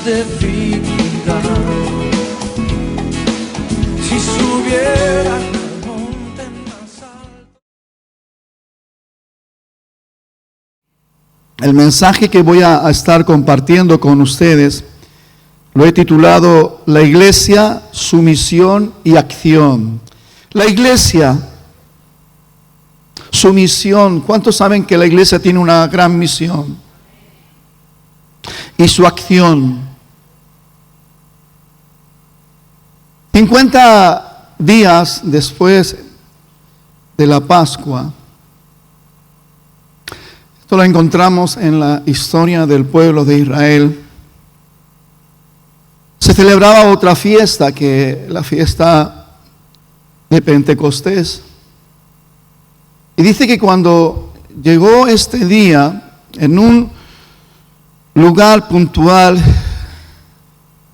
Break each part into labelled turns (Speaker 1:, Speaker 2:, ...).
Speaker 1: de dignidad. Si subiera al monte más alto.
Speaker 2: El mensaje que voy a estar compartiendo con ustedes lo he titulado La Iglesia, su misión y acción. La Iglesia, su misión. ¿Cuántos saben que la Iglesia tiene una gran misión? Y su acción. 50 días después de la Pascua. Esto lo encontramos en la historia del pueblo de Israel. Se celebraba otra fiesta, que la fiesta de Pentecostés. Y dice que cuando llegó este día, en un lugar puntual,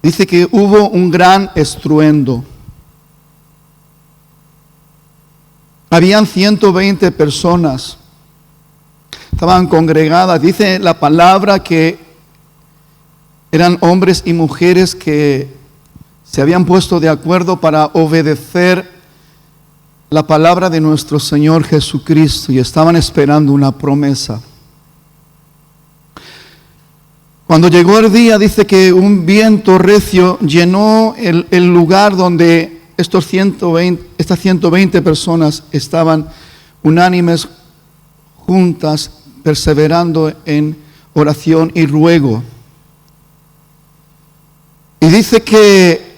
Speaker 2: dice que hubo un gran estruendo. Habían 120 personas, estaban congregadas. Dice la palabra que eran hombres y mujeres que se habían puesto de acuerdo para obedecer la palabra de nuestro Señor Jesucristo y estaban esperando una promesa. Cuando llegó el día, dice que un viento recio llenó el lugar donde estas 120 personas estaban unánimes, juntas, perseverando en oración y ruego. Y dice que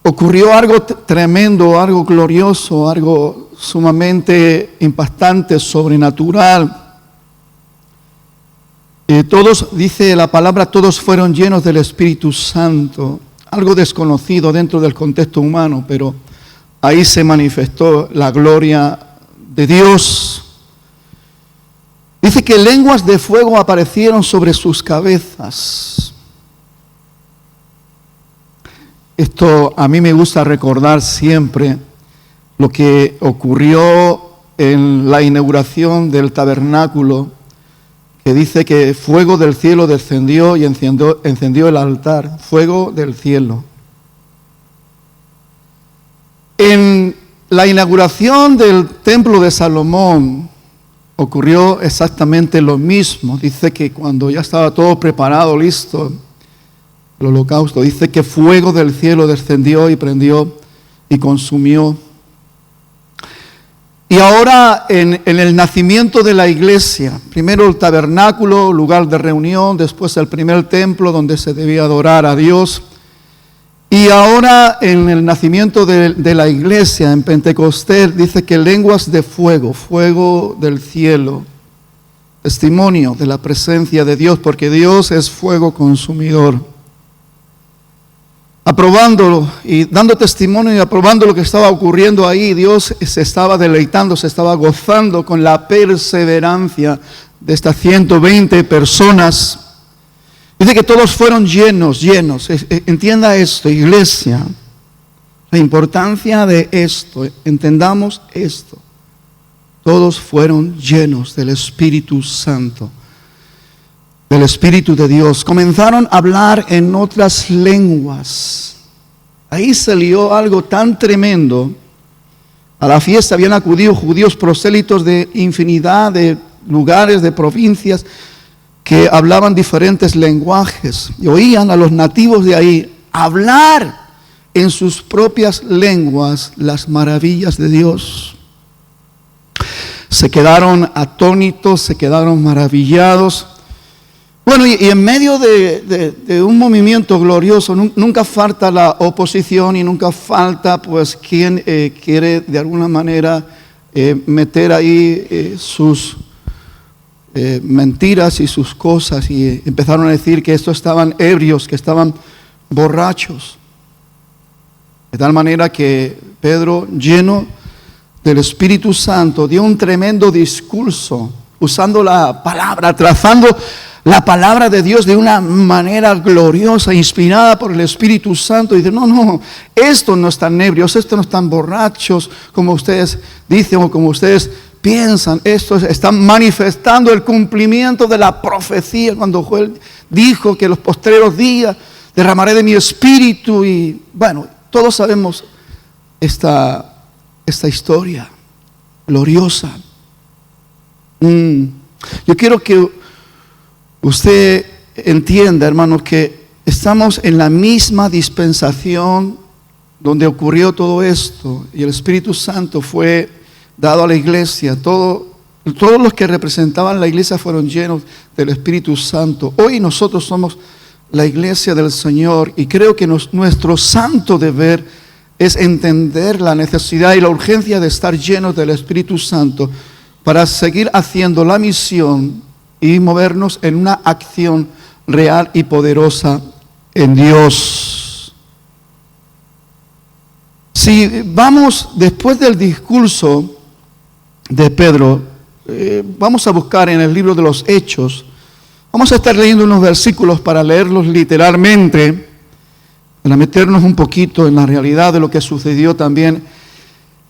Speaker 2: ocurrió algo tremendo, algo glorioso, algo sumamente impactante, sobrenatural. Todos, dice la palabra, todos fueron llenos del Espíritu Santo. Algo desconocido dentro del contexto humano, pero ahí se manifestó la gloria de Dios. Dice que lenguas de fuego aparecieron sobre sus cabezas. Esto a mí me gusta recordar siempre lo que ocurrió en la inauguración del tabernáculo, que dice que fuego del cielo descendió y encendió el altar, fuego del cielo. En la inauguración del templo de Salomón ocurrió exactamente lo mismo. Dice que cuando ya estaba todo preparado, listo, el holocausto, dice que fuego del cielo descendió y prendió y consumió. Y ahora en el nacimiento de la iglesia, primero el tabernáculo, lugar de reunión, después el primer templo donde se debía adorar a Dios. Y ahora en el nacimiento de la iglesia, en Pentecostés, dice que lenguas de fuego, fuego del cielo, testimonio de la presencia de Dios, porque Dios es fuego consumidor. Aprobándolo y dando testimonio y aprobando lo que estaba ocurriendo ahí, Dios se estaba deleitando, se estaba gozando con la perseverancia de estas 120 personas. Dice que todos fueron llenos. Entienda esto, iglesia, la importancia de esto, entendamos esto. Todos fueron llenos del Espíritu Santo, del Espíritu de Dios. Comenzaron a hablar en otras lenguas. Ahí se lió algo tan tremendo. A la fiesta habían acudido judíos prosélitos de infinidad de lugares, de provincias, que hablaban diferentes lenguajes y oían a los nativos de ahí hablar en sus propias lenguas las maravillas de Dios. Se quedaron atónitos, se quedaron maravillados. Bueno, y en medio de un movimiento glorioso, nunca falta la oposición y nunca falta pues quien quiere de alguna manera meter ahí sus mentiras y sus cosas, y empezaron a decir que estos estaban ebrios, que estaban borrachos. De tal manera que Pedro, lleno del Espíritu Santo, dio un tremendo discurso, usando la palabra, trazando la palabra de Dios de una manera gloriosa, inspirada por el Espíritu Santo. Y dice, no, estos no están ebrios, estos no están borrachos, como ustedes dicen o como ustedes piensan. Estos están manifestando el cumplimiento de la profecía, cuando Joel dijo que los postreros días derramaré de mi espíritu. Y bueno, todos sabemos esta historia gloriosa. Yo quiero que usted entienda, hermanos, que estamos en la misma dispensación donde ocurrió todo esto, y el Espíritu Santo fue dado a la iglesia. Todos los que representaban la iglesia fueron llenos del Espíritu Santo. Hoy nosotros somos la iglesia del Señor, y creo que nuestro santo deber es entender la necesidad y la urgencia de estar llenos del Espíritu Santo para seguir haciendo la misión y movernos en una acción real y poderosa en Dios. Si vamos después del discurso de Pedro, vamos a buscar en el libro de los Hechos. Vamos a estar leyendo unos versículos para leerlos literalmente, para meternos un poquito en la realidad de lo que sucedió también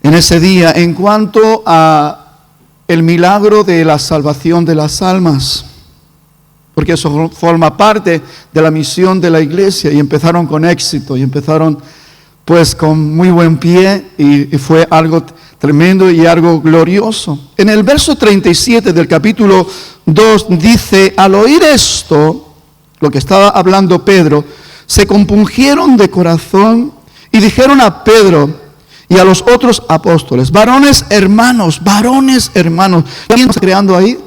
Speaker 2: en ese día en cuanto a el milagro de la salvación de las almas, porque eso forma parte de la misión de la iglesia, y empezaron con éxito, y empezaron pues con muy buen pie, y fue algo tremendo y algo glorioso. En el verso 37 del capítulo 2 dice: al oír esto, lo que estaba hablando Pedro, se compungieron de corazón y dijeron a Pedro y a los otros apóstoles: varones hermanos. ¿Quién está creando ahí?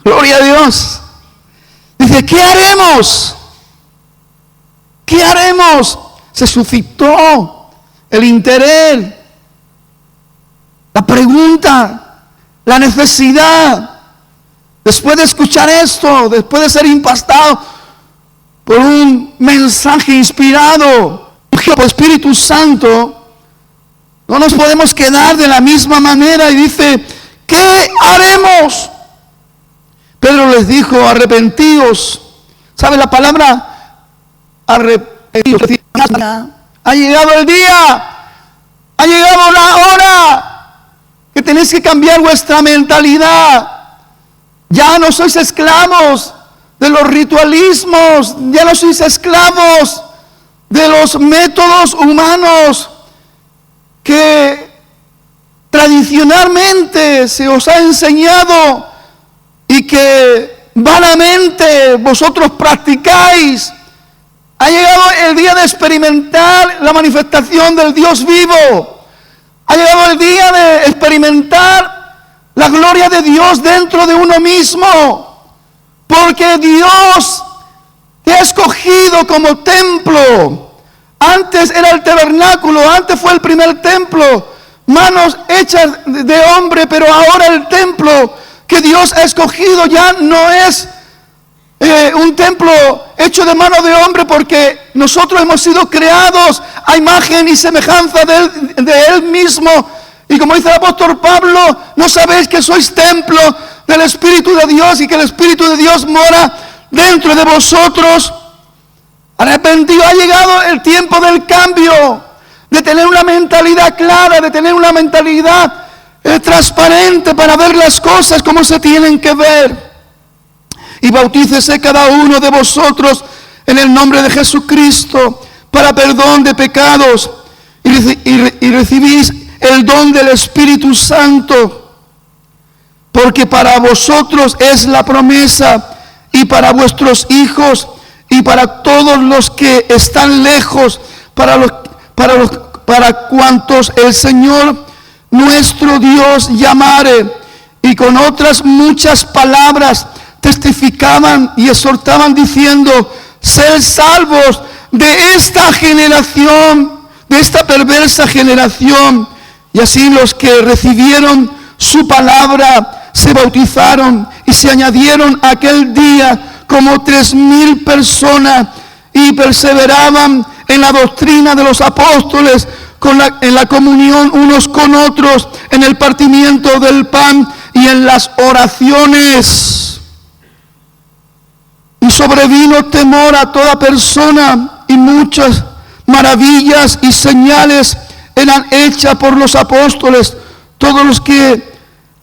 Speaker 2: Gloria a Dios. Dice: ¿qué haremos? ¿Qué haremos? Se suscitó el interés, la pregunta, la necesidad. Después de escuchar esto, después de ser impactado por un mensaje inspirado por el Espíritu Santo, no nos podemos quedar de la misma manera. Y dice: ¿qué haremos? Pedro les dijo: arrepentidos. ¿Sabe la palabra arrepentidos? Ha llegado el día, ha llegado la hora que tenéis que cambiar vuestra mentalidad. Ya no sois esclavos de los ritualismos, ya no sois esclavos de los métodos humanos que tradicionalmente se os ha enseñado y que vanamente vosotros practicáis. Ha llegado el día de experimentar la manifestación del Dios vivo. Ha llegado el día de experimentar la gloria de Dios dentro de uno mismo, porque Dios te ha escogido como templo. Antes era el tabernáculo, antes fue el primer templo, manos hechas de hombre, pero ahora el templo que Dios ha escogido ya no es un templo hecho de mano de hombre, porque nosotros hemos sido creados a imagen y semejanza de Él mismo. Y como dice el apóstol Pablo: ¿no sabéis que sois templo del Espíritu de Dios y que el Espíritu de Dios mora dentro de vosotros? Arrepentido, ha llegado el tiempo del cambio, de tener una mentalidad clara, de tener una mentalidad transparente para ver las cosas como se tienen que ver. Y bautícese cada uno de vosotros en el nombre de Jesucristo para perdón de pecados, y recibís el don del Espíritu Santo, porque para vosotros es la promesa, y para vuestros hijos, y para todos los que están lejos, para cuantos el Señor nuestro Dios llamare. Y con otras muchas palabras testificaban y exhortaban diciendo: sed salvos de esta generación, de esta perversa generación. Y así los que recibieron su palabra se bautizaron, y se añadieron aquel día como 3,000 personas, y perseveraban en la doctrina de los apóstoles, en la comunión unos con otros, en el partimiento del pan y en las oraciones. Y sobrevino temor a toda persona, y muchas maravillas y señales eran hechas por los apóstoles. Todos los que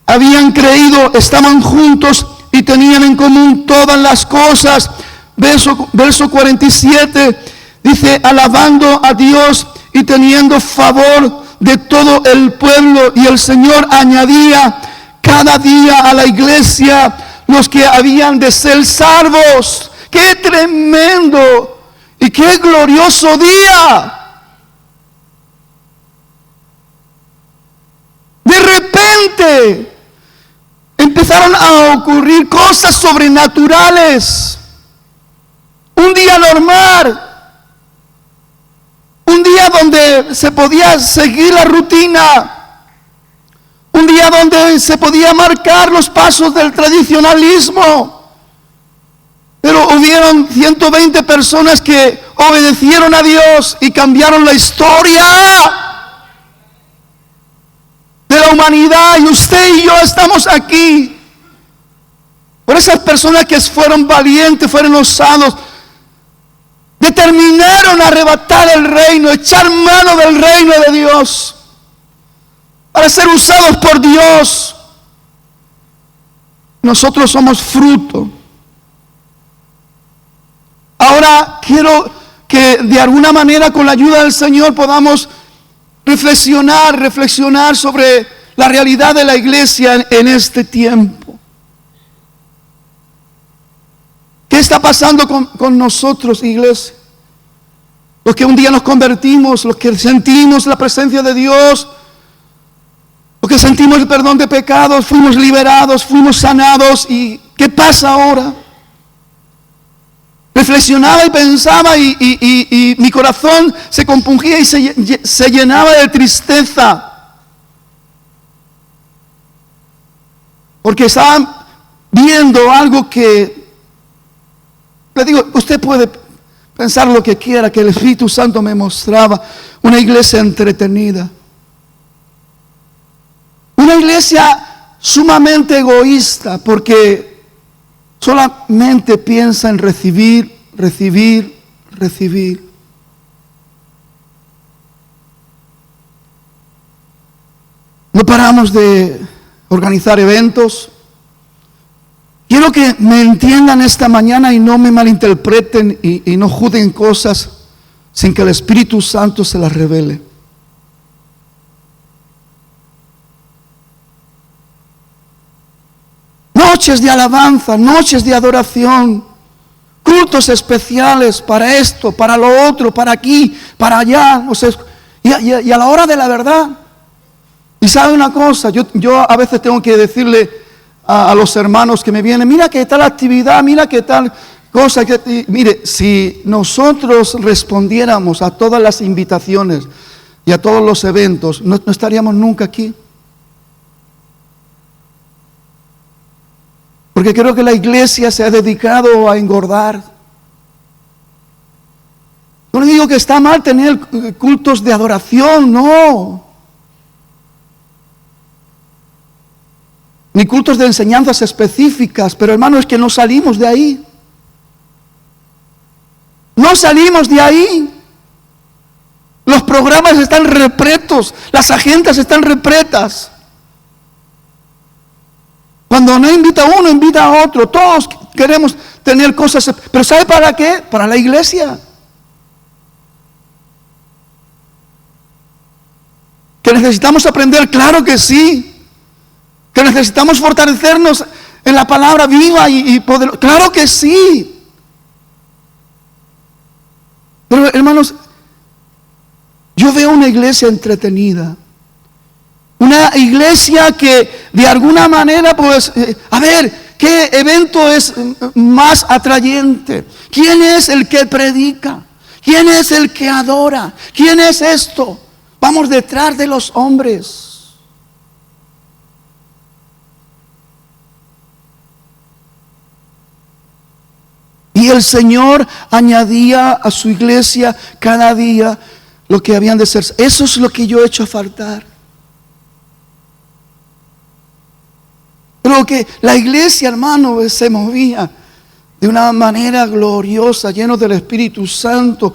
Speaker 2: habían creído estaban juntos y tenían en común todas las cosas, verso 47, dice, alabando a Dios y teniendo favor de todo el pueblo. Y el Señor añadía cada día a la iglesia los que habían de ser salvos. ¡Qué tremendo y qué glorioso día! De repente empezaron a ocurrir cosas sobrenaturales. Un día normal, un día donde se podía seguir la rutina, un día donde se podía marcar los pasos del tradicionalismo. Pero hubieron 120 personas que obedecieron a Dios y cambiaron la historia de la humanidad, y usted y yo estamos aquí por esas personas que fueron valientes, fueron osados, determinaron arrebatar el reino, echar mano del reino de Dios para ser usados por Dios. Nosotros somos fruto. Ahora quiero que de alguna manera, con la ayuda del Señor, podamos reflexionar sobre la realidad de la iglesia en este tiempo. ¿Qué está pasando con nosotros, iglesia? Los que un día nos convertimos, los que sentimos la presencia de Dios, los que sentimos el perdón de pecados, fuimos liberados, fuimos sanados. ¿Y qué pasa ahora? Reflexionaba y pensaba y mi corazón se compungía y se llenaba de tristeza. Porque estaban viendo algo que, le digo, usted puede pensar lo que quiera, que el Espíritu Santo me mostraba una iglesia entretenida. Una iglesia sumamente egoísta, porque solamente piensa en recibir. No paramos de organizar eventos. Quiero que me entiendan esta mañana y no me malinterpreten y no juzguen cosas sin que el Espíritu Santo se las revele. Noches de alabanza, noches de adoración, cultos especiales para esto, para lo otro, para aquí, para allá. O sea, y a la hora de la verdad. Y sabe una cosa, yo a veces tengo que decirle a los hermanos que me vienen, mira qué tal actividad, mira qué tal cosa. Mire, si nosotros respondiéramos a todas las invitaciones y a todos los eventos, no estaríamos nunca aquí. Porque creo que la iglesia se ha dedicado a engordar. No le digo que está mal tener cultos de adoración, no. Ni cultos de enseñanzas específicas, pero hermano, es que no salimos de ahí. No salimos de ahí. Los programas están repletos, las agendas están repletas. Cuando no invita a uno, invita a otro. Todos queremos tener cosas, pero ¿sabe para qué? Para la iglesia. ¿Que necesitamos aprender? Claro que sí. ¿Que necesitamos fortalecernos en la palabra viva y poder? Claro que sí. Pero hermanos, yo veo una iglesia entretenida. Una iglesia que de alguna manera, pues, a ver, ¿qué evento es más atrayente? ¿Quién es el que predica? ¿Quién es el que adora? ¿Quién es esto? Vamos detrás de los hombres. Y el Señor añadía a su iglesia cada día lo que habían de ser. Eso es lo que yo he hecho faltar. Pero que la iglesia, hermano, se movía de una manera gloriosa, llenos del Espíritu Santo.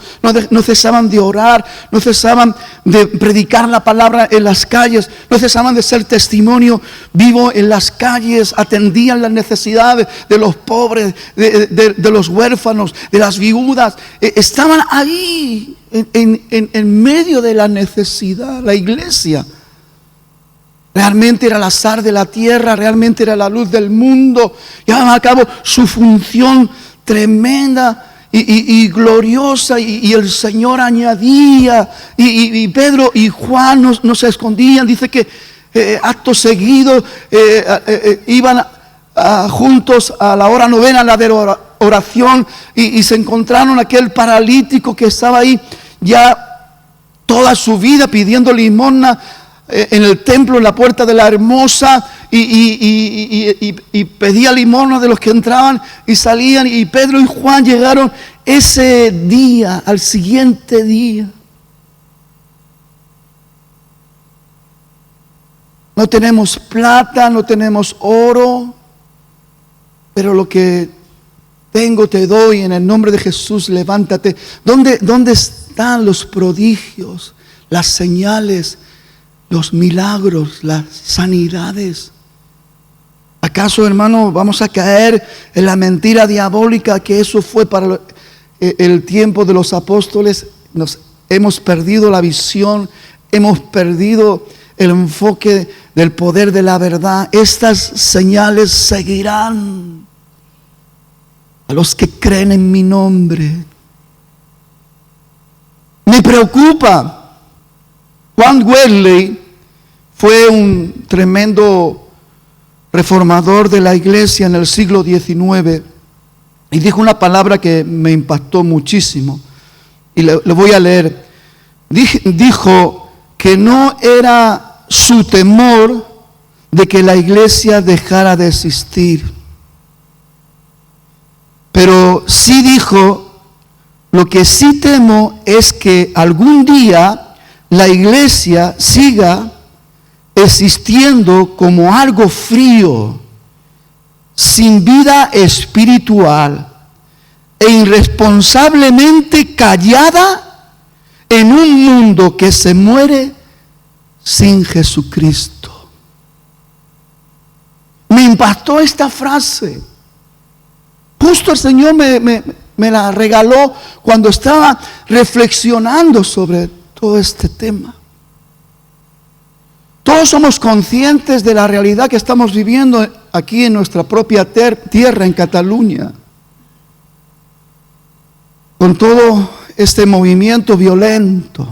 Speaker 2: No cesaban de orar, no cesaban de predicar la palabra en las calles, no cesaban de ser testimonio vivo en las calles. Atendían las necesidades de los pobres, de los huérfanos, de las viudas. Estaban ahí en medio de la necesidad. La iglesia realmente era la sal de la tierra, realmente era la luz del mundo. Llevaban a cabo su función tremenda y gloriosa, y el Señor añadía, y Pedro y Juan no se escondían. Dice que acto seguido iban juntos a la hora novena, la de la oración, y se encontraron aquel paralítico que estaba ahí ya toda su vida pidiendo limosna en el templo, en la puerta de la Hermosa, y pedía limosna de los que entraban y salían. Y Pedro y Juan llegaron ese día, al siguiente día. No tenemos plata, no tenemos oro, pero lo que tengo te doy. En el nombre de Jesús, levántate. ¿Dónde están los prodigios, las señales, los milagros, las sanidades? ¿Acaso, hermano, vamos a caer en la mentira diabólica que eso fue para el tiempo de los apóstoles? Hemos perdido la visión, hemos perdido el enfoque del poder de la verdad. Estas señales seguirán a los que creen en mi nombre. Me preocupa. Juan Wesley fue un tremendo reformador de la iglesia en el siglo XIX, y dijo una palabra que me impactó muchísimo, y le voy a leer. Dijo que no era su temor de que la iglesia dejara de existir, pero sí dijo: lo que sí temo es que algún día la iglesia siga existiendo como algo frío, sin vida espiritual e irresponsablemente callada en un mundo que se muere sin Jesucristo. Me impactó esta frase. Justo el Señor me la regaló cuando estaba reflexionando sobre todo este tema. Todos somos conscientes de la realidad que estamos viviendo aquí en nuestra propia tierra, en Cataluña, con todo este movimiento violento.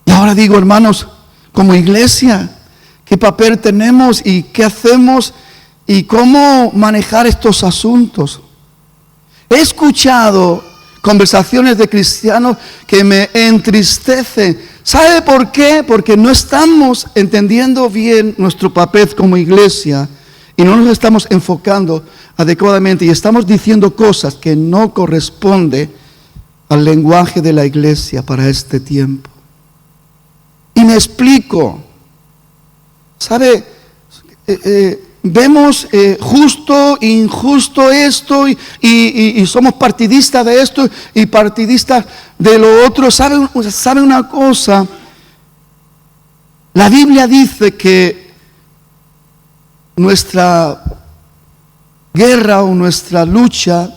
Speaker 2: Y ahora digo, hermanos, como iglesia, ¿qué papel tenemos y qué hacemos y cómo manejar estos asuntos? He escuchado conversaciones de cristianos que me entristecen. ¿Sabe por qué? Porque no estamos entendiendo bien nuestro papel como iglesia y no nos estamos enfocando adecuadamente, y estamos diciendo cosas que no corresponden al lenguaje de la iglesia para este tiempo. Y me explico. ¿Sabe? Vemos justo, injusto esto, y somos partidistas de esto y partidistas de lo otro. ¿Sabe una cosa? La Biblia dice que nuestra guerra o nuestra lucha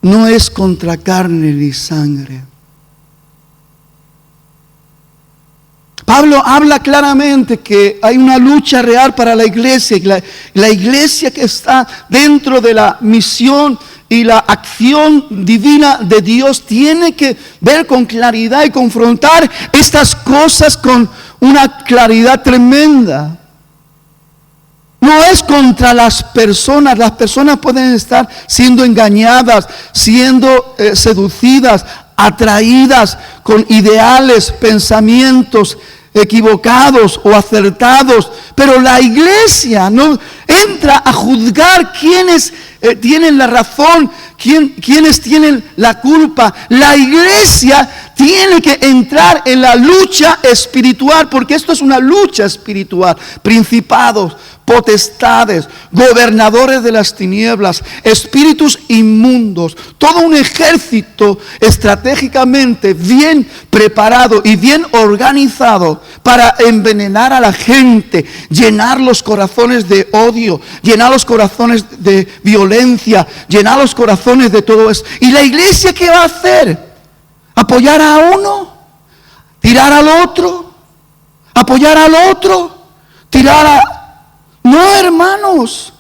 Speaker 2: no es contra carne ni sangre. Pablo habla claramente que hay una lucha real para la iglesia, y la iglesia que está dentro de la misión y la acción divina de Dios tiene que ver con claridad y confrontar estas cosas con una claridad tremenda. No es contra las personas pueden estar siendo engañadas, siendo seducidas, atraídas con ideales, pensamientos equivocados o acertados, pero la iglesia no entra a juzgar quiénes tienen la razón, quiénes tienen la culpa. La iglesia tiene que entrar en la lucha espiritual, porque esto es una lucha espiritual. Principados, potestades, gobernadores de las tinieblas, espíritus inmundos, todo un ejército estratégicamente bien preparado y bien organizado para envenenar a la gente, llenar los corazones de odio, llenar los corazones de violencia, llenar los corazones de todo eso. ¿Y la iglesia qué va a hacer? ¿Apoyar a uno? ¿Tirar al otro? ¿Apoyar al otro? ¿Tirar a...? No, hermanos.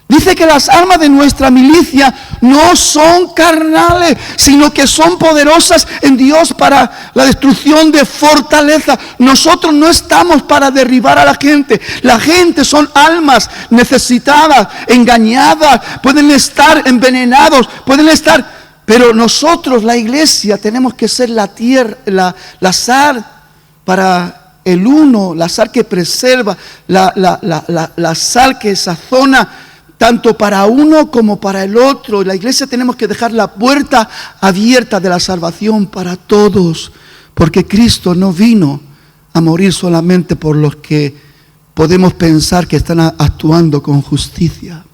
Speaker 2: Dice que las armas de nuestra milicia no son carnales, sino que son poderosas en Dios para la destrucción de fortaleza. Nosotros no estamos para derribar a la gente. La gente son almas necesitadas, engañadas, pueden estar envenenados, pueden estar... Pero nosotros, la iglesia, tenemos que ser la tierra, la sal para el uno, la sal que preserva, la sal que sazona tanto para uno como para el otro. La iglesia tenemos que dejar la puerta abierta de la salvación para todos, porque Cristo no vino a morir solamente por los que podemos pensar que están actuando con justicia.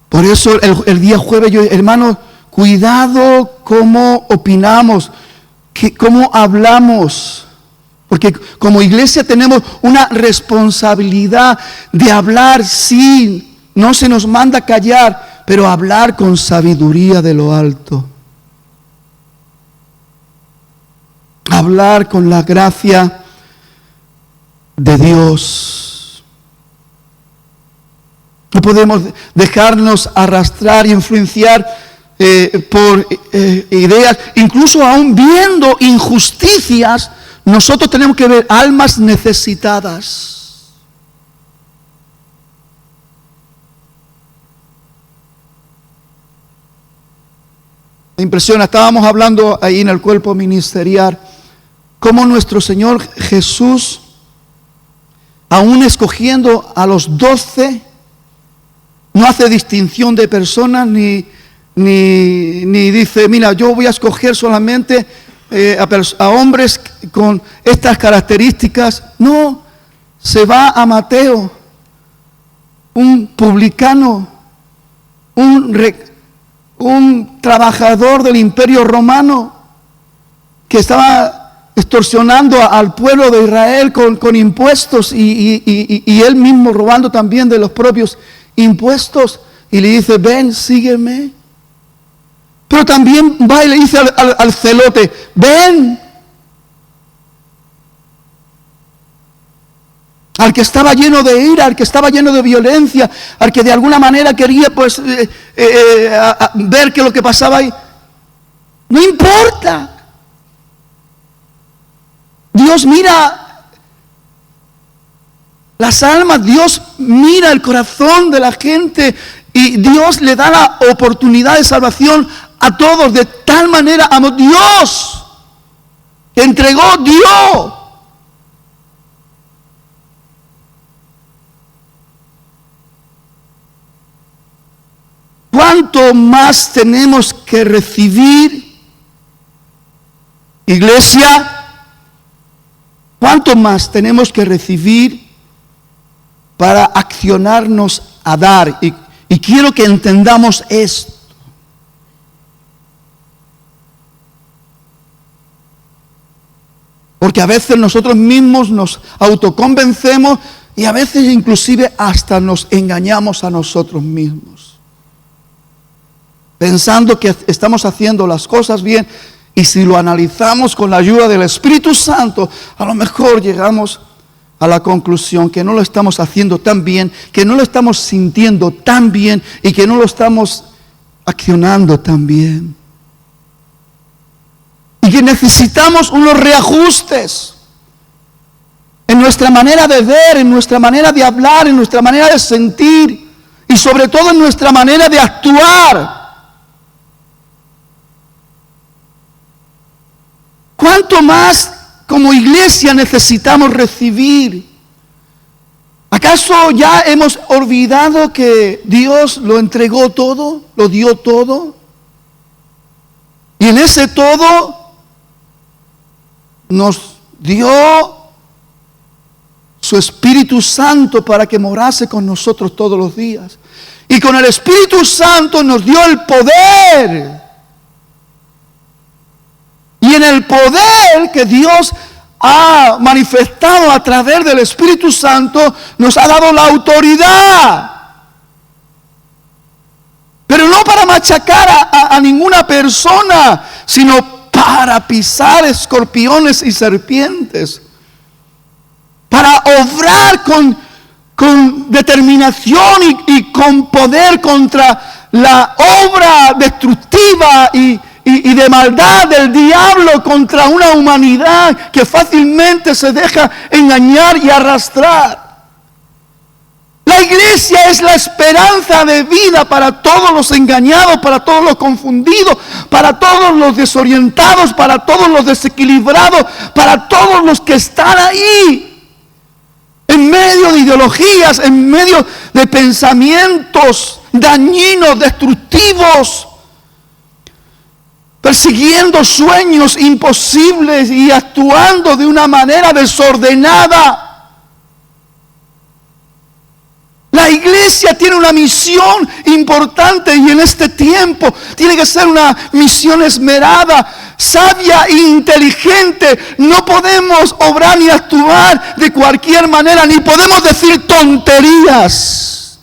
Speaker 2: Por eso el día jueves, hermanos, cuidado cómo opinamos, cómo hablamos. Porque como iglesia tenemos una responsabilidad de hablar, sí, no se nos manda callar, pero hablar con sabiduría de lo alto. Hablar con la gracia de Dios. No podemos dejarnos arrastrar y influenciar por ideas, incluso aún viendo injusticias. Nosotros tenemos que ver almas necesitadas. Me impresiona, estábamos hablando ahí en el cuerpo ministerial, cómo nuestro Señor Jesús, aún escogiendo a los 12, no hace distinción de personas ni dice, mira, yo voy a escoger solamente a hombres con estas características. No, se va a Mateo, un publicano, un trabajador del Imperio Romano que estaba extorsionando al pueblo de Israel con impuestos y él mismo robando también de los propios impuestos, y le dice, ven, sígueme. Pero también va y le dice al celote, ven. Al que estaba lleno de ira, al que estaba lleno de violencia, al que de alguna manera quería pues ver que lo que pasaba ahí. No importa. Dios mira las almas, Dios mira el corazón de la gente y Dios le da la oportunidad de salvación a todos. De tal manera amó Dios, que entregó, dio. ¿Cuánto más tenemos que recibir, iglesia? ¿Cuánto más tenemos que recibir para accionarnos a dar? Y quiero que entendamos esto. Porque a veces nosotros mismos nos autoconvencemos y a veces inclusive hasta nos engañamos a nosotros mismos, pensando que estamos haciendo las cosas bien, y si lo analizamos con la ayuda del Espíritu Santo, a lo mejor llegamos a la conclusión que no lo estamos haciendo tan bien, que no lo estamos sintiendo tan bien y que no lo estamos accionando tan bien. Y que necesitamos unos reajustes en nuestra manera de ver, en nuestra manera de hablar, en nuestra manera de sentir y sobre todo en nuestra manera de actuar. ¿Cuánto más como iglesia necesitamos recibir. ¿Acaso ya hemos olvidado que Dios lo entregó todo, lo dio todo? Y en ese todo nos dio su Espíritu Santo para que morase con nosotros todos los días. Y con el Espíritu Santo nos dio el poder. Y en el poder que Dios ha manifestado a través del Espíritu Santo, nos ha dado la autoridad. Pero no para machacar a ninguna persona, sino para pisar escorpiones y serpientes. Para obrar con determinación y con poder contra la obra destructiva y de maldad del diablo contra una humanidad que fácilmente se deja engañar y arrastrar. La iglesia es la esperanza de vida para todos los engañados, para todos los confundidos, para todos los desorientados, para todos los desequilibrados, para todos los que están ahí en medio de ideologías, en medio de pensamientos dañinos, destructivos, persiguiendo sueños imposibles y actuando de una manera desordenada. La iglesia tiene una misión importante y en este tiempo tiene que ser una misión esmerada, sabia e inteligente. No podemos obrar ni actuar de cualquier manera, ni podemos decir tonterías.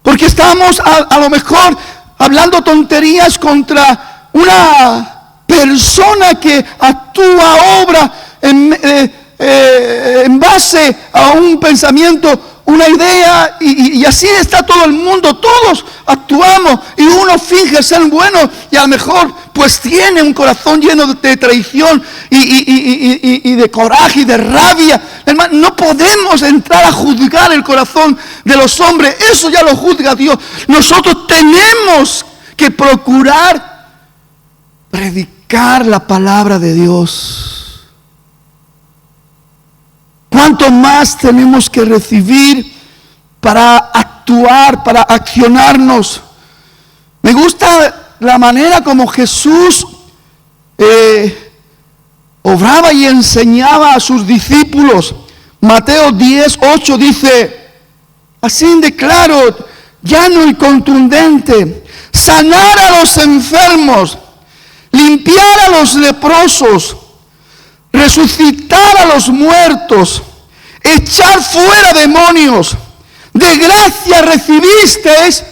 Speaker 2: Porque estamos a lo mejor hablando tonterías contra una persona que actúa, obra en base a un pensamiento, una idea, y así está todo el mundo. Todos actuamos y uno finge ser bueno y a lo mejor pues tiene un corazón lleno de traición y de coraje y de rabia. Hermano, no podemos entrar a juzgar el corazón de los hombres, eso ya lo juzga Dios. Nosotros tenemos que procurar predicar la palabra de Dios. ¿Cuánto más tenemos que recibir para actuar, para accionarnos? Me gusta la manera como Jesús obraba y enseñaba a sus discípulos. Mateo 10:8 dice, así de claro, llano y contundente: sanar a los enfermos, limpiar a los leprosos, resucitar a los muertos, echar fuera demonios. De gracia recibisteis.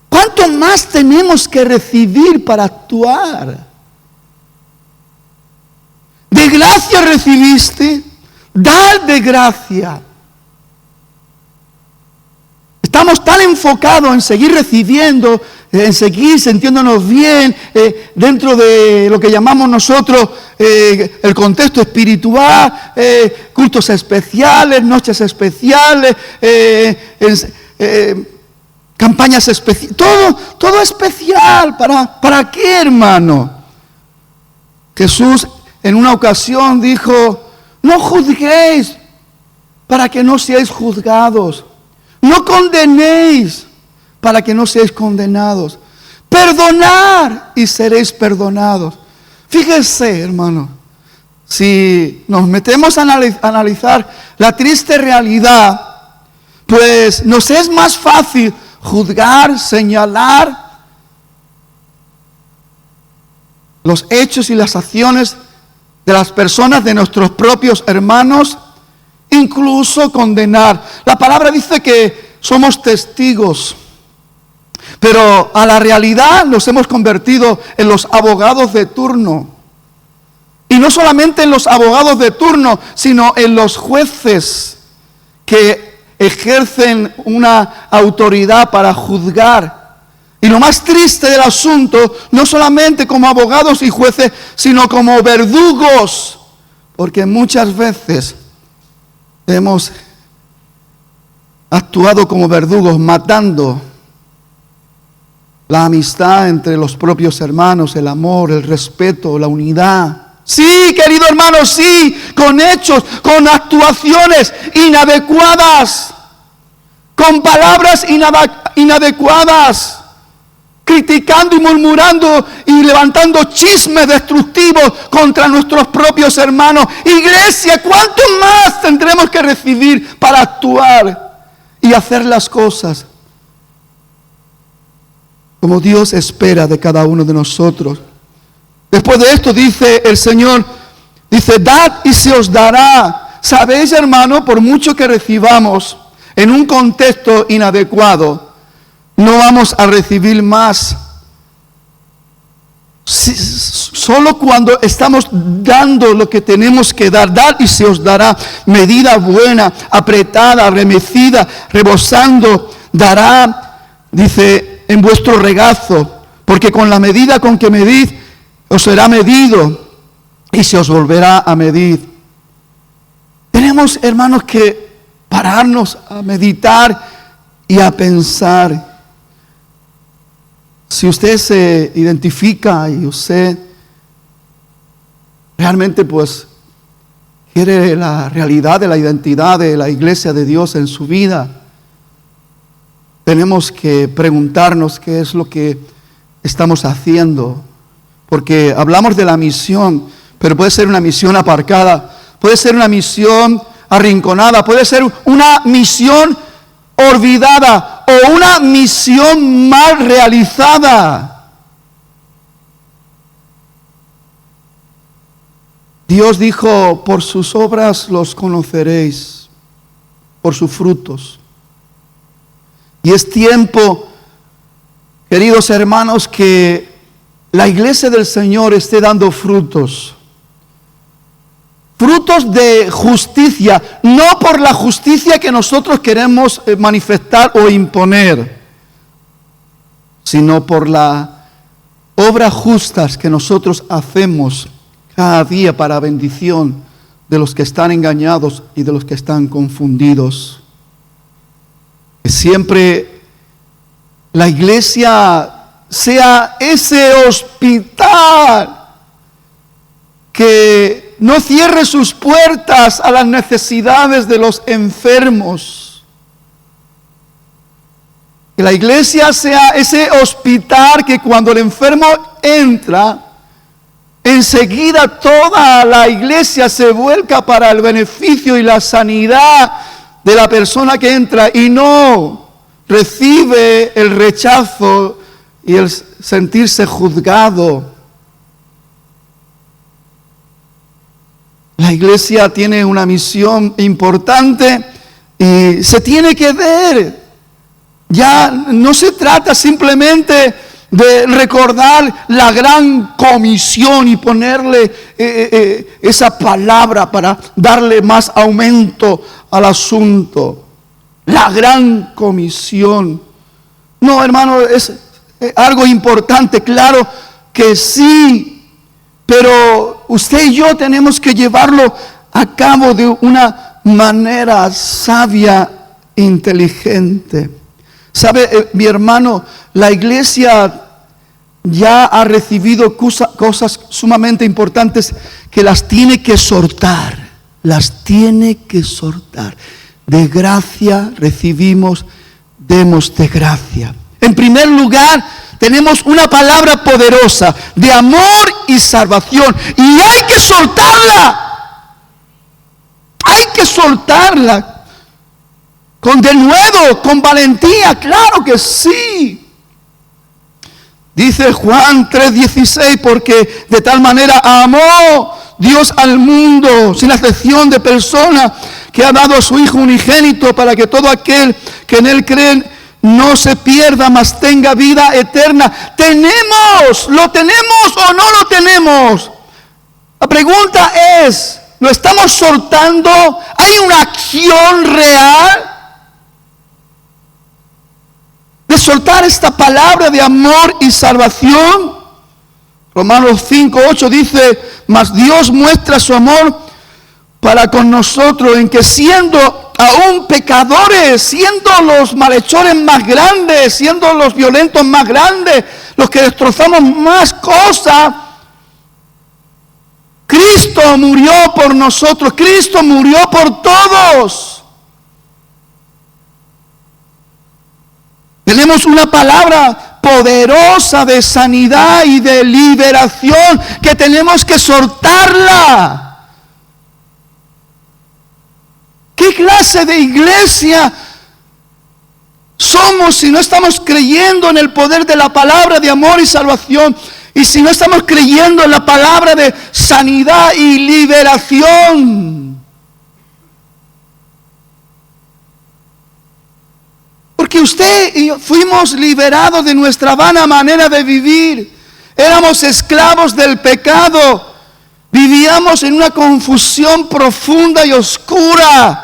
Speaker 2: ¿Cuánto más tenemos que recibir para actuar? De gracia recibiste, dar de gracia. Estamos tan enfocados en seguir recibiendo, en seguir sintiéndonos bien dentro de lo que llamamos nosotros el contexto espiritual, cultos especiales, noches especiales, campañas especiales, todo especial. ¿Para qué, hermano? Jesús en una ocasión dijo: no juzguéis para que no seáis juzgados. No condenéis para que no seáis condenados. Perdonad y seréis perdonados. Fíjese, hermano, si nos metemos a analizar la triste realidad, pues nos es más fácil juzgar, señalar los hechos y las acciones de las personas, de nuestros propios hermanos, incluso condenar. La palabra dice que somos testigos, pero a la realidad nos hemos convertido en los abogados de turno. Y no solamente en los abogados de turno, sino en los jueces que ejercen una autoridad para juzgar. Y lo más triste del asunto, no solamente como abogados y jueces, sino como verdugos, porque muchas veces hemos actuado como verdugos, matando la amistad entre los propios hermanos, el amor, el respeto, la unidad. Sí, querido hermano, sí, con hechos, con actuaciones inadecuadas, con palabras inadecuadas, criticando y murmurando y levantando chismes destructivos contra nuestros propios hermanos. Iglesia, ¿cuánto más tendremos que recibir para actuar y hacer las cosas como Dios espera de cada uno de nosotros? Después de esto dice el Señor, dice, dad y se os dará. ¿Sabéis, hermano? Por mucho que recibamos en un contexto inadecuado, no vamos a recibir más. Solo cuando estamos dando lo que tenemos que dar, dad y se os dará. Medida buena, apretada, remecida, rebosando, dará, dice, en vuestro regazo, porque con la medida con que medid, os será medido y se os volverá a medir. Tenemos, hermanos, que pararnos a meditar y a pensar. Si usted se identifica y usted realmente pues quiere la realidad de la identidad de la iglesia de Dios en su vida, tenemos que preguntarnos qué es lo que estamos haciendo. Porque hablamos de la misión, pero puede ser una misión aparcada, puede ser una misión arrinconada, puede ser una misión olvidada o una misión mal realizada. Dios dijo, por sus obras los conoceréis, por sus frutos. Y es tiempo, queridos hermanos, que la iglesia del Señor esté dando frutos. Frutos de justicia, no por la justicia que nosotros queremos manifestar o imponer, sino por las obras justas que nosotros hacemos cada día para bendición de los que están engañados y de los que están confundidos. Que siempre la iglesia sea ese hospital que no cierre sus puertas a las necesidades de los enfermos. Que la iglesia sea ese hospital que cuando el enfermo entra, enseguida toda la iglesia se vuelca para el beneficio y la sanidad de la persona que entra y no recibe el rechazo y el sentirse juzgado. La iglesia tiene una misión importante y se tiene que ver. Ya no se trata simplemente de recordar la gran comisión y ponerle esa palabra para darle más aumento al asunto. La gran comisión. No, hermano, es algo importante, claro que sí, pero usted y yo tenemos que llevarlo a cabo de una manera sabia, inteligente. ¿Sabe, mi hermano? La iglesia ya ha recibido cosas sumamente importantes que las tiene que soltar. Las tiene que soltar. De gracia recibimos, demos de gracia. En primer lugar, tenemos una palabra poderosa de amor y salvación. Y hay que soltarla. Hay que soltarla. Con denuedo, con valentía, claro que sí. Dice Juan 3:16, porque de tal manera amó Dios al mundo, sin excepción de persona, que ha dado a su Hijo unigénito para que todo aquel que en Él cree no se pierda, mas tenga vida eterna. ¿Lo tenemos o no lo tenemos? La pregunta es, ¿lo estamos soltando? ¿Hay una acción real de soltar esta palabra de amor y salvación? Romanos 5:8 dice, mas Dios muestra su amor para con nosotros en que siendo aún pecadores, siendo los malhechores más grandes, siendo los violentos más grandes, los que destrozamos más cosas, Cristo murió por nosotros, Cristo murió por todos. Tenemos una palabra poderosa de sanidad y de liberación que tenemos que soltarla. ¿Qué clase de iglesia somos si no estamos creyendo en el poder de la palabra de amor y salvación? Y si no estamos creyendo en la palabra de sanidad y liberación. Porque usted y yo fuimos liberados de nuestra vana manera de vivir. Éramos esclavos del pecado. Vivíamos en una confusión profunda y oscura.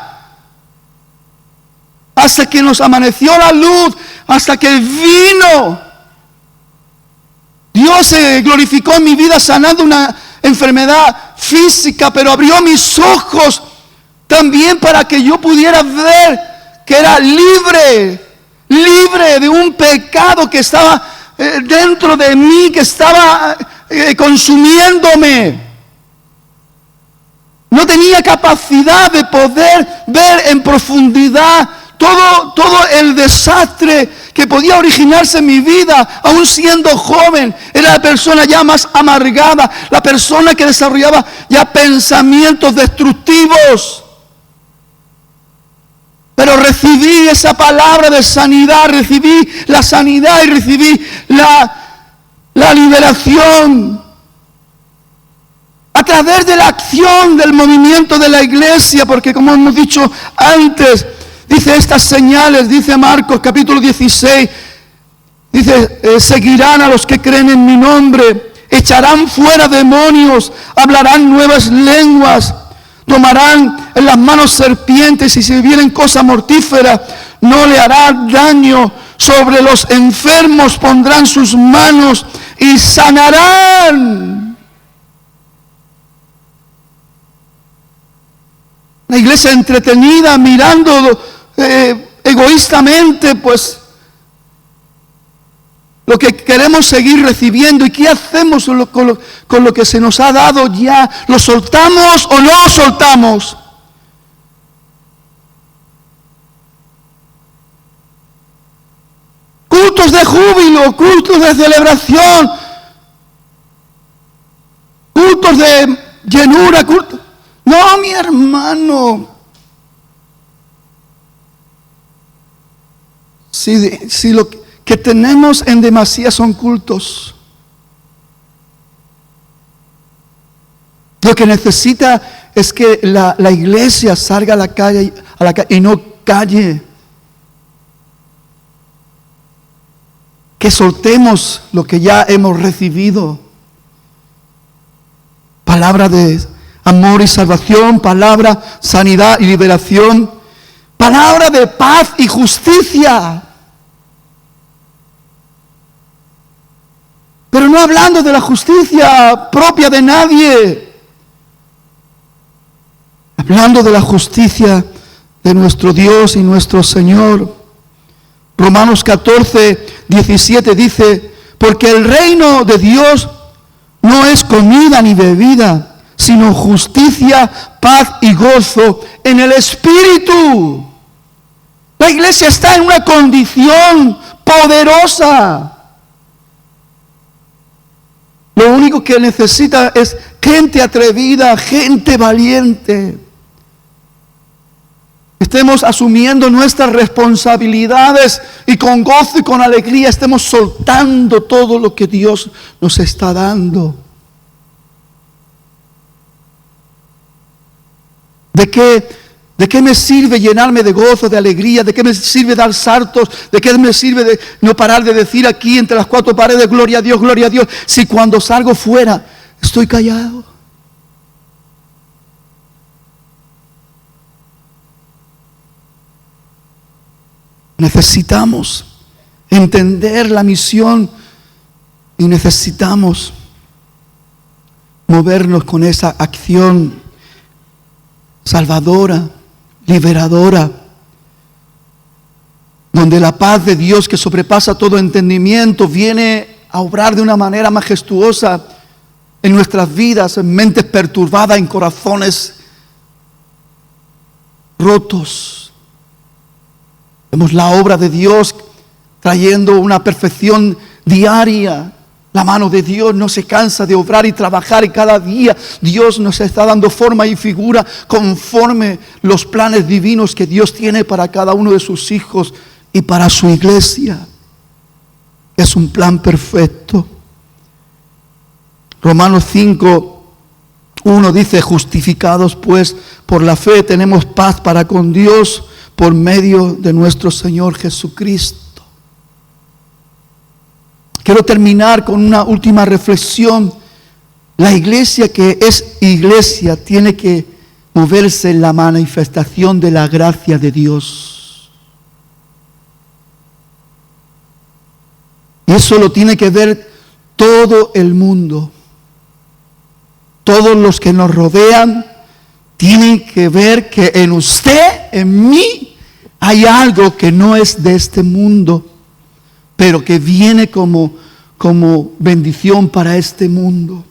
Speaker 2: Hasta que nos amaneció la luz, hasta que vino. Dios se glorificó en mi vida sanando una enfermedad física, pero abrió mis ojos también para que yo pudiera ver que era libre de un pecado que estaba dentro de mí, que estaba consumiéndome. No tenía capacidad de poder ver en profundidad todo el desastre que podía originarse en mi vida, aún siendo joven. Era la persona ya más amargada, la persona que desarrollaba ya pensamientos destructivos. Pero recibí esa palabra de sanidad, recibí la sanidad y recibí la liberación. A través de la acción del movimiento de la iglesia, porque como hemos dicho antes, dice estas señales, dice Marcos capítulo 16, dice, seguirán a los que creen en mi nombre, echarán fuera demonios, hablarán nuevas lenguas, tomarán en las manos serpientes y si vienen cosas mortíferas no le hará daño, sobre los enfermos pondrán sus manos y sanarán. La iglesia entretenida, mirando egoístamente, pues lo que queremos seguir recibiendo. ¿Y qué hacemos con lo que se nos ha dado ya? ¿Lo soltamos o no lo soltamos? Cultos de júbilo, cultos de celebración, cultos de llenura, cultos. No, mi hermano. Si lo que tenemos en demasía son cultos, lo que necesita es que la iglesia salga a la calle y no calle. Que soltemos lo que ya hemos recibido. Palabra de amor y salvación, palabra, sanidad y liberación, palabra de paz y justicia. Pero no hablando de la justicia propia de nadie, hablando de la justicia de nuestro Dios y nuestro Señor. Romanos 14, 17 dice, porque el reino de Dios no es comida ni bebida, sino justicia, paz y gozo en el Espíritu. La iglesia está en una condición poderosa. Lo único que necesita es gente atrevida, gente valiente. Estemos asumiendo nuestras responsabilidades y con gozo y con alegría estemos soltando todo lo que Dios nos está dando. ¿De qué me sirve llenarme de gozo, de alegría? ¿De qué me sirve dar saltos? ¿De qué me sirve de no parar de decir aquí entre las cuatro paredes, gloria a Dios, si cuando salgo fuera estoy callado? Necesitamos entender la misión y necesitamos movernos con esa acción salvadora liberadora, donde la paz de Dios que sobrepasa todo entendimiento viene a obrar de una manera majestuosa en nuestras vidas, en mentes perturbadas, en corazones rotos. Vemos la obra de Dios trayendo una perfección diaria. La mano de Dios no se cansa de obrar y trabajar, y cada día Dios nos está dando forma y figura conforme los planes divinos que Dios tiene para cada uno de sus hijos y para su iglesia. Es un plan perfecto. Romanos 5:1 dice: justificados pues por la fe tenemos paz para con Dios por medio de nuestro Señor Jesucristo. Quiero terminar con una última reflexión. La iglesia que es iglesia tiene que moverse en la manifestación de la gracia de Dios. Y eso lo tiene que ver todo el mundo. Todos los que nos rodean tienen que ver que en usted, en mí, hay algo que no es de este mundo, pero que viene como bendición para este mundo.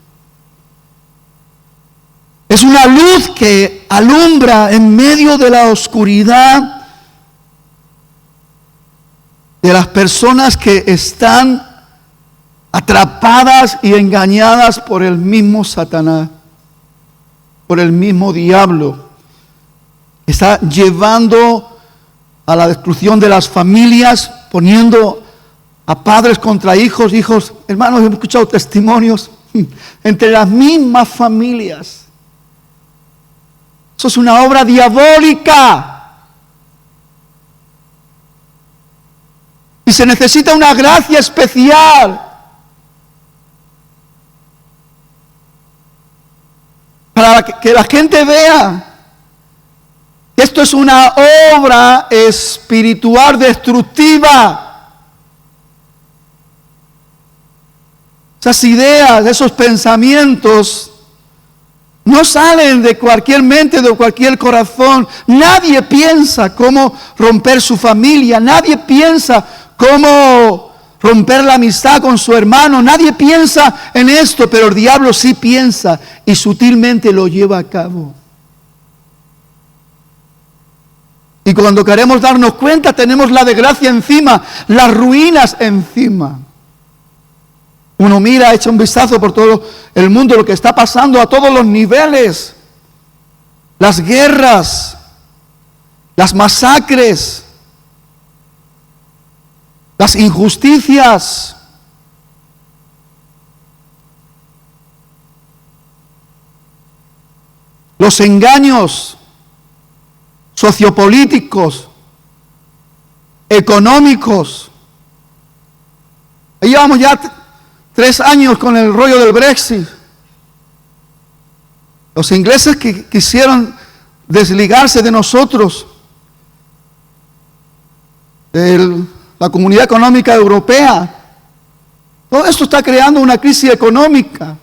Speaker 2: Es una luz que alumbra en medio de la oscuridad de las personas que están atrapadas y engañadas por el mismo Satanás, por el mismo diablo. Está llevando a la destrucción de las familias, poniendo a padres contra hijos, hermanos, hemos escuchado testimonios entre las mismas familias. Eso es una obra diabólica. Y se necesita una gracia especial para que la gente vea que esto es una obra espiritual destructiva. Esas ideas, esos pensamientos no salen de cualquier mente, de cualquier corazón. Nadie piensa cómo romper su familia. Nadie piensa cómo romper la amistad con su hermano. Nadie piensa en esto, pero el diablo sí piensa y sutilmente lo lleva a cabo. Y cuando queremos darnos cuenta, tenemos la desgracia encima, las ruinas encima. Uno mira, echa un vistazo por todo el mundo, lo que está pasando a todos los niveles. Las guerras, las masacres, las injusticias. Los engaños sociopolíticos, económicos. Ahí llevamos ya 3 años con el rollo del Brexit. Los ingleses que quisieron desligarse de nosotros, de la Comunidad Económica Europea. Todo esto está creando una crisis económica,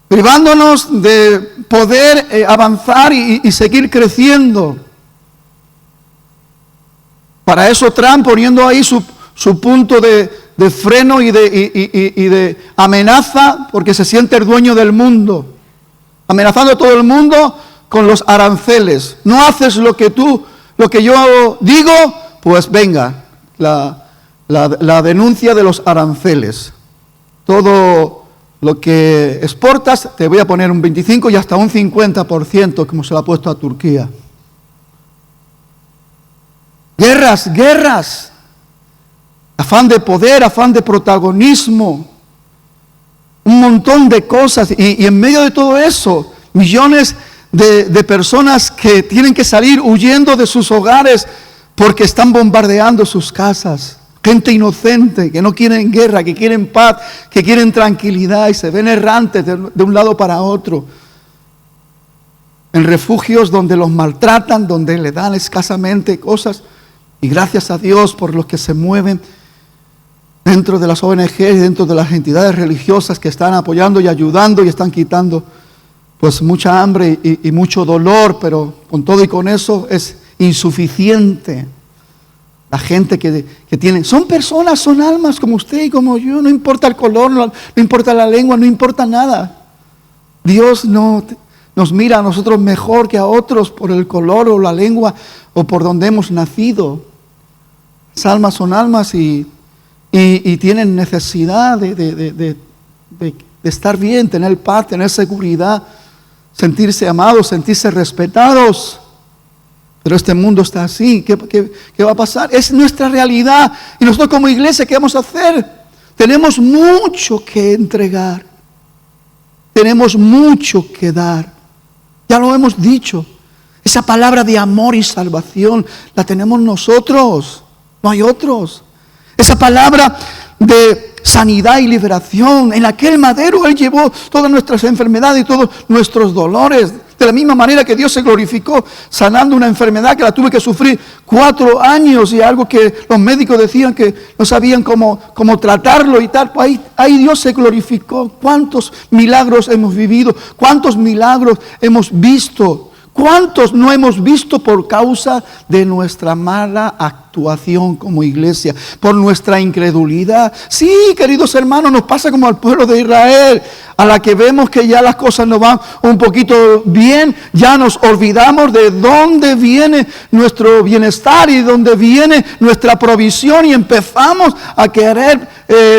Speaker 2: privándonos de poder avanzar y seguir creciendo. Para eso Trump poniendo ahí su punto de freno y de amenaza, porque se siente el dueño del mundo, amenazando a todo el mundo con los aranceles. No haces lo que yo digo, pues venga, la denuncia de los aranceles. Todo lo que exportas te voy a poner un 25 y hasta un 50%, como se lo ha puesto a Turquía. Guerras. Afán de poder, afán de protagonismo. Un montón de cosas. Y en medio de todo eso, millones de personas que tienen que salir huyendo de sus hogares porque están bombardeando sus casas. Gente inocente, que no quieren guerra, que quieren paz, que quieren tranquilidad y se ven errantes de un lado para otro. En refugios donde los maltratan, donde le dan escasamente cosas. Y gracias a Dios por los que se mueven dentro de las ONG y dentro de las entidades religiosas que están apoyando y ayudando y están quitando pues mucha hambre y mucho dolor, pero con todo y con eso es insuficiente. La gente que tiene, son personas, son almas como usted y como yo, no importa el color, no importa la lengua, no importa nada. Dios no nos mira a nosotros mejor que a otros por el color o la lengua o por donde hemos nacido. Las almas son almas y tienen necesidad de estar bien, tener paz, tener seguridad, sentirse amados, sentirse respetados. Pero este mundo está así. ¿Qué va a pasar? Es nuestra realidad. Y nosotros como iglesia, ¿qué vamos a hacer? Tenemos mucho que entregar. Tenemos mucho que dar. Ya lo hemos dicho. Esa palabra de amor y salvación la tenemos nosotros. No hay otros. Esa palabra de sanidad y liberación. En aquel madero Él llevó todas nuestras enfermedades y todos nuestros dolores. De la misma manera que Dios se glorificó sanando una enfermedad que la tuve que sufrir 4 años y algo que los médicos decían que no sabían cómo tratarlo y tal. Pues ahí Dios se glorificó. ¿Cuántos milagros hemos vivido? ¿Cuántos milagros hemos visto? ¿Cuántos no hemos visto por causa de nuestra mala actuación como iglesia? Por nuestra incredulidad. Sí, queridos hermanos, nos pasa como al pueblo de Israel. A la que vemos que ya las cosas no van un poquito bien, ya nos olvidamos de dónde viene nuestro bienestar y dónde viene nuestra provisión y empezamos a querer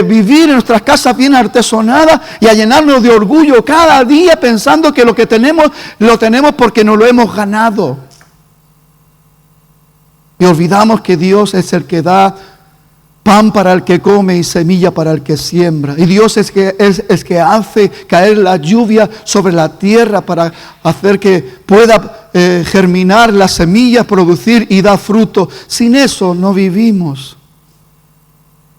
Speaker 2: vivir en nuestras casas bien artesonadas y a llenarnos de orgullo cada día pensando que lo que tenemos, lo tenemos porque nos lo hemos ganado. Y olvidamos que Dios es el que da pan para el que come y semilla para el que siembra. Y Dios es que hace caer la lluvia sobre la tierra para hacer que pueda germinar la semilla, producir y dar fruto. Sin eso no vivimos.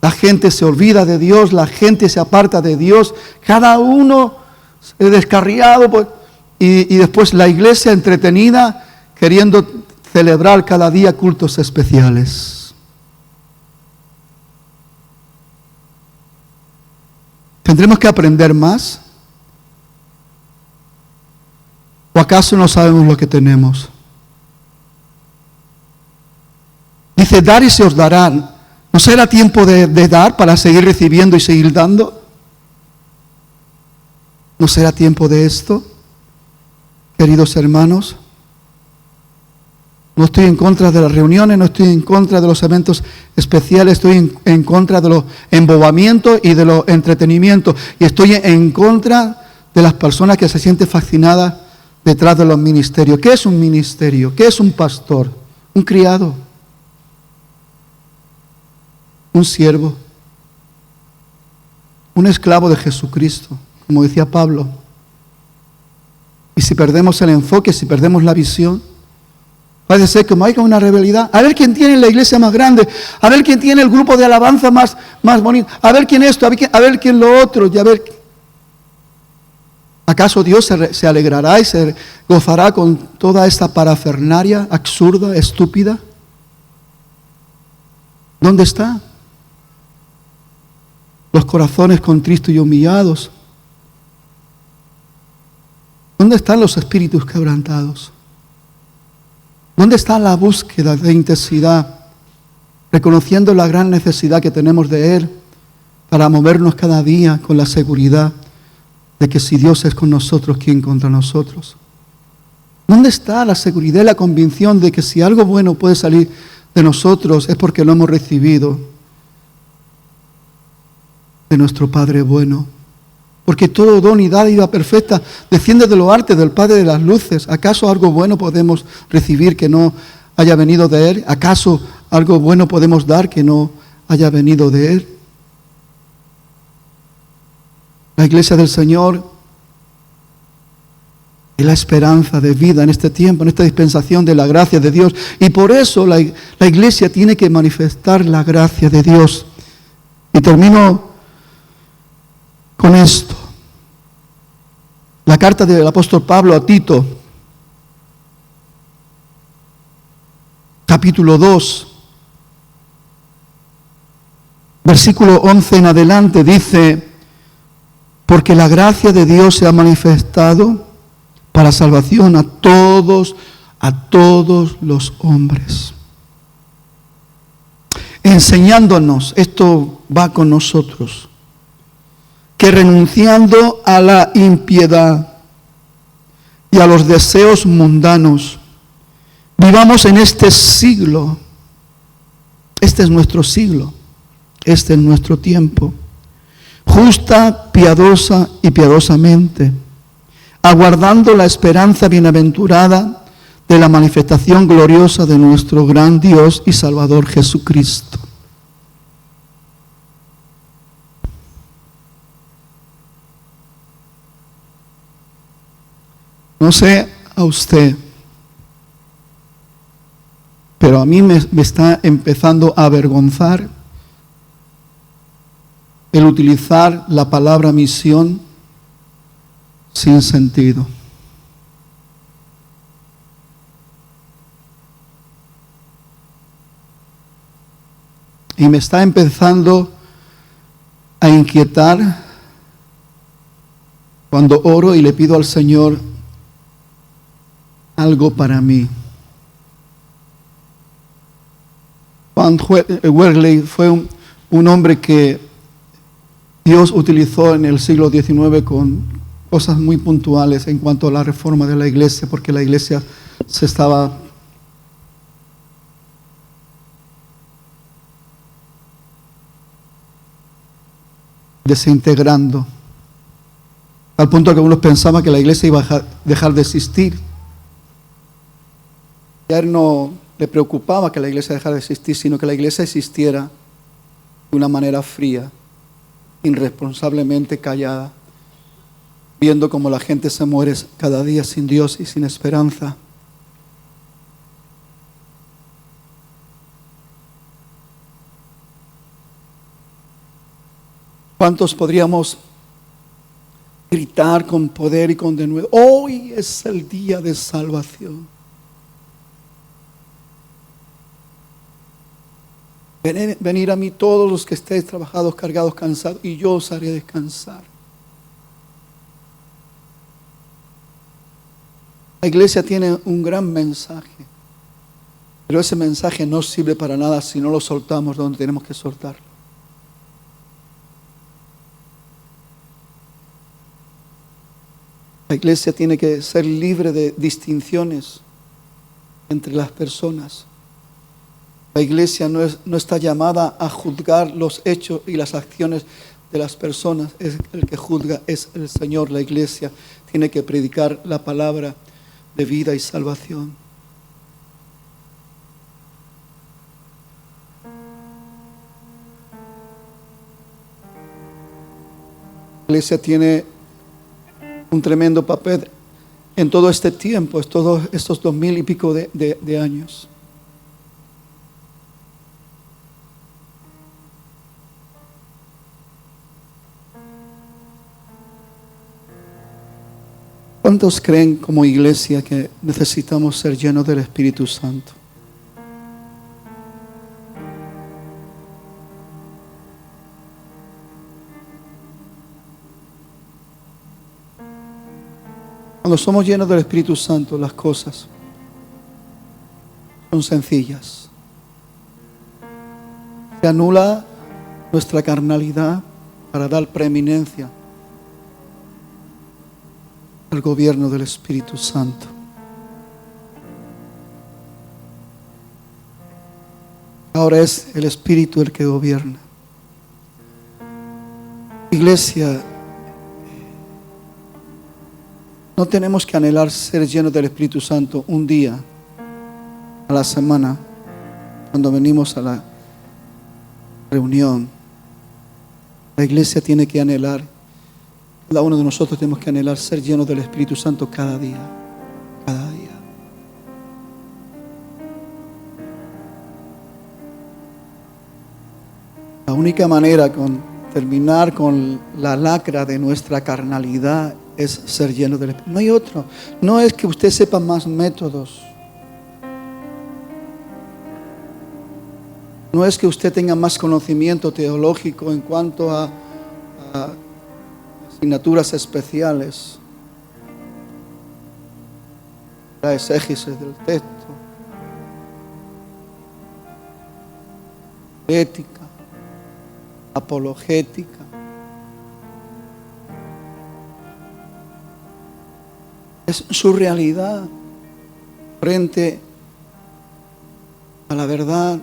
Speaker 2: La gente se olvida de Dios, la gente se aparta de Dios, cada uno descarriado pues, y después la iglesia entretenida queriendo celebrar cada día cultos especiales. ¿Tendremos que aprender más? ¿O acaso no sabemos lo que tenemos? Dice, dar y se os darán. ¿No será tiempo de dar para seguir recibiendo y seguir dando? ¿No será tiempo de esto? Queridos hermanos, no estoy en contra de las reuniones, no estoy en contra de los eventos especiales, estoy en contra de los embobamientos y de los entretenimientos. Y estoy en contra de las personas que se sienten fascinadas detrás de los ministerios. ¿Qué es un ministerio? ¿Qué es un pastor? Un criado. Un siervo, un esclavo de Jesucristo, como decía Pablo. Y si perdemos el enfoque, si perdemos la visión, puede ser como hay una rebelión. A ver quién tiene la iglesia más grande, a ver quién tiene el grupo de alabanza más bonito, a ver quién esto, a ver quién lo otro, y a ver. ¿Acaso Dios se alegrará y se gozará con toda esta parafernalia absurda, estúpida? ¿Dónde está? Los corazones contritos y humillados. ¿Dónde están los espíritus quebrantados? ¿Dónde está la búsqueda de intensidad? Reconociendo la gran necesidad que tenemos de Él para movernos cada día con la seguridad de que si Dios es con nosotros, ¿quién contra nosotros? ¿Dónde está la seguridad y la convicción de que si algo bueno puede salir de nosotros es porque lo hemos recibido de nuestro Padre bueno? Porque todo don y dádiva perfecta desciende de lo alto del Padre de las luces. ¿Acaso algo bueno podemos recibir que no haya venido de Él? ¿Acaso algo bueno podemos dar que no haya venido de Él? La iglesia del Señor es la esperanza de vida en este tiempo, en esta dispensación de la gracia de Dios. Y por eso la iglesia tiene que manifestar la gracia de Dios. Y termino con esto. La carta del apóstol Pablo a Tito, capítulo 2, versículo 11 en adelante, dice: porque la gracia de Dios se ha manifestado, para salvación a todos los hombres. Enseñándonos, esto va con nosotros, que renunciando a la impiedad y a los deseos mundanos, vivamos en este siglo. Este es nuestro siglo, este es nuestro tiempo. Justa, piadosa y piadosamente, aguardando la esperanza bienaventurada de la manifestación gloriosa de nuestro gran Dios y Salvador Jesucristo. No sé a usted, pero a mí me está empezando a avergonzar el utilizar la palabra misión sin sentido. Y me está empezando a inquietar cuando oro y le pido al Señor algo para mí. Juan Wesley fue un hombre que Dios utilizó en el siglo XIX con cosas muy puntuales en cuanto a la reforma de la iglesia, porque la iglesia se estaba desintegrando, al punto que algunos pensaban que la iglesia iba a dejar de existir. Ya él no le preocupaba que la iglesia dejara de existir, sino que la iglesia existiera de una manera fría, irresponsablemente callada, viendo cómo la gente se muere cada día sin Dios y sin esperanza. ¿Cuántos podríamos gritar con poder y con denuedo? Hoy es el día de salvación. Venid a mí todos los que estéis trabajados, cargados, cansados, y yo os haré descansar. La iglesia tiene un gran mensaje, pero ese mensaje no sirve para nada si no lo soltamos donde tenemos que soltarlo. La iglesia tiene que ser libre de distinciones entre las personas. La iglesia no está llamada a juzgar los hechos y las acciones de las personas. El que juzga es el Señor. La iglesia tiene que predicar la palabra de vida y salvación. La iglesia tiene un tremendo papel en todo este tiempo, todos estos 2000 y pico de años. ¿Cuántos creen como iglesia que necesitamos ser llenos del Espíritu Santo? Cuando somos llenos del Espíritu Santo, las cosas son sencillas. Se anula nuestra carnalidad para dar preeminencia al gobierno del Espíritu Santo. Ahora es el Espíritu el que gobierna. Iglesia, no tenemos que anhelar ser llenos del Espíritu Santo un día a la semana cuando venimos a la reunión. La iglesia tiene que anhelar, cada uno de nosotros tenemos que anhelar ser llenos del Espíritu Santo cada día, cada día. La única manera con terminar con la lacra de nuestra carnalidad es ser lleno del Espíritu. No hay otro. No es que usted sepa más métodos. No es que usted tenga más conocimiento teológico en cuanto a asignaturas especiales. la exégesis del texto, ética, apologética. Es su realidad frente a la verdad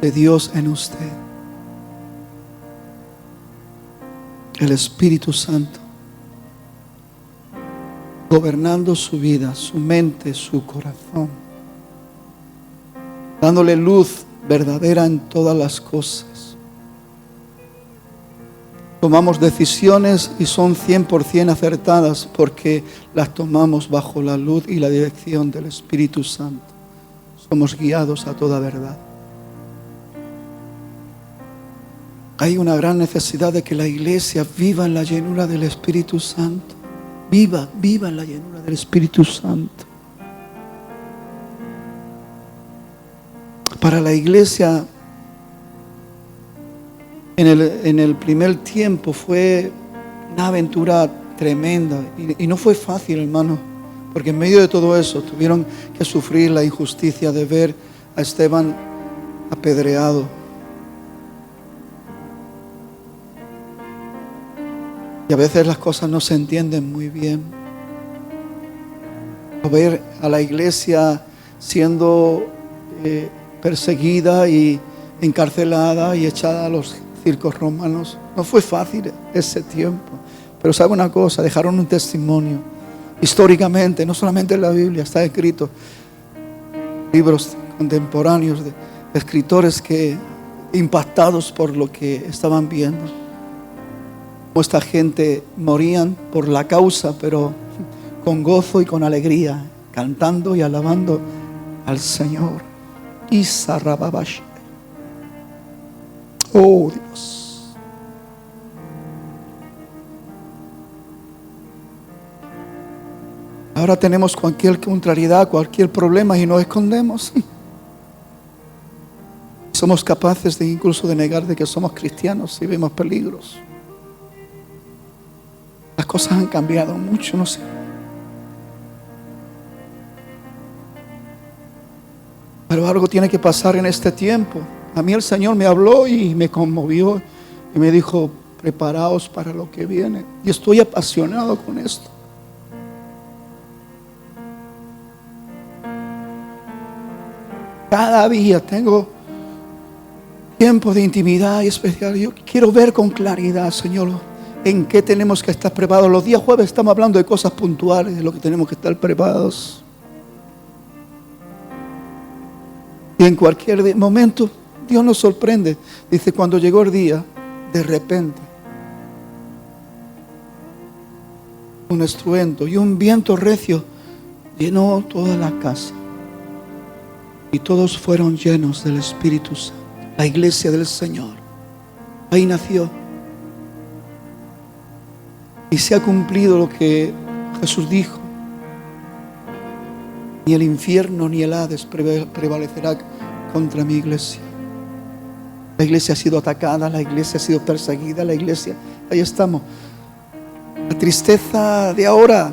Speaker 2: de Dios en usted. El Espíritu Santo gobernando su vida, su mente, su corazón, dándole luz verdadera en todas las cosas. Tomamos decisiones y son 100% acertadas porque las tomamos bajo la luz y la dirección del Espíritu Santo. Somos guiados a toda verdad. Hay una gran necesidad de que la iglesia viva en la llenura del Espíritu Santo. Viva en la llenura del Espíritu Santo. Para la iglesia, en el primer tiempo fue una aventura tremenda. Y no fue fácil, hermano, porque en medio de todo eso tuvieron que sufrir la injusticia de ver a Esteban apedreado. Y a veces las cosas no se entienden muy bien. O ver a la iglesia siendo perseguida y encarcelada y echada a los circos romanos. No fue fácil ese tiempo. Pero sabe una cosa, dejaron un testimonio. Históricamente, no solamente en la Biblia, está escrito. Libros contemporáneos de escritores que impactados por lo que estaban viendo. Esta gente morían por la causa, pero con gozo y con alegría, cantando y alabando al Señor. Isarrababash. Oh Dios. Ahora tenemos cualquier contrariedad, cualquier problema y nos escondemos. Somos capaces de incluso de negar de que somos cristianos si vemos peligros. Las cosas han cambiado mucho, no sé. Pero algo tiene que pasar en este tiempo. A mí el Señor me habló y me conmovió y me dijo, preparaos para lo que viene. Y estoy apasionado con esto. Cada día tengo tiempo de intimidad y especial. Yo quiero ver con claridad, Señor, en qué tenemos que estar preparados. Los días jueves estamos hablando de cosas puntuales, de lo que tenemos que estar preparados. Y en cualquier momento Dios nos sorprende. Dice, cuando llegó el día, de repente, un estruendo y un viento recio llenó toda la casa. Y todos fueron llenos del Espíritu Santo. La iglesia del Señor. Ahí nació. Y se ha cumplido lo que Jesús dijo. Ni el infierno ni el Hades prevalecerá contra mi iglesia. La iglesia ha sido atacada, la iglesia ha sido perseguida, la iglesia, ahí estamos. La tristeza de ahora,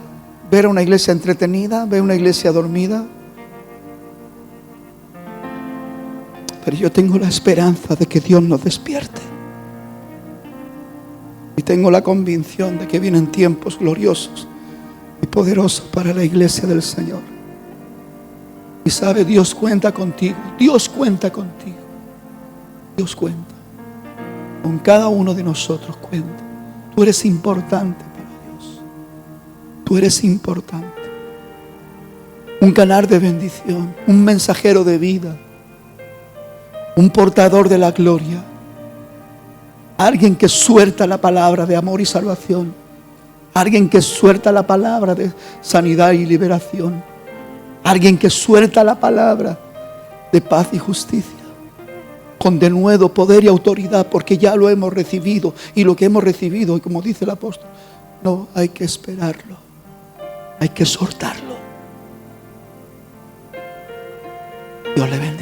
Speaker 2: ver a una iglesia entretenida, ver una iglesia dormida. Pero yo tengo la esperanza de que Dios nos despierte. Y tengo la convicción de que vienen tiempos gloriosos y poderosos para la iglesia del Señor. Y sabe, Dios cuenta contigo. Dios cuenta contigo. Dios cuenta. Con cada uno de nosotros cuenta. Tú eres importante para Dios. Tú eres importante. Un canal de bendición. Un mensajero de vida. Un portador de la gloria. Alguien que suelta la palabra de amor y salvación. Alguien que suelta la palabra de sanidad y liberación. Alguien que suelta la palabra de paz y justicia. Con denuedo, poder y autoridad, porque ya lo hemos recibido. Y lo que hemos recibido, y como dice el apóstol, no hay que esperarlo. Hay que soltarlo. Dios le bendiga.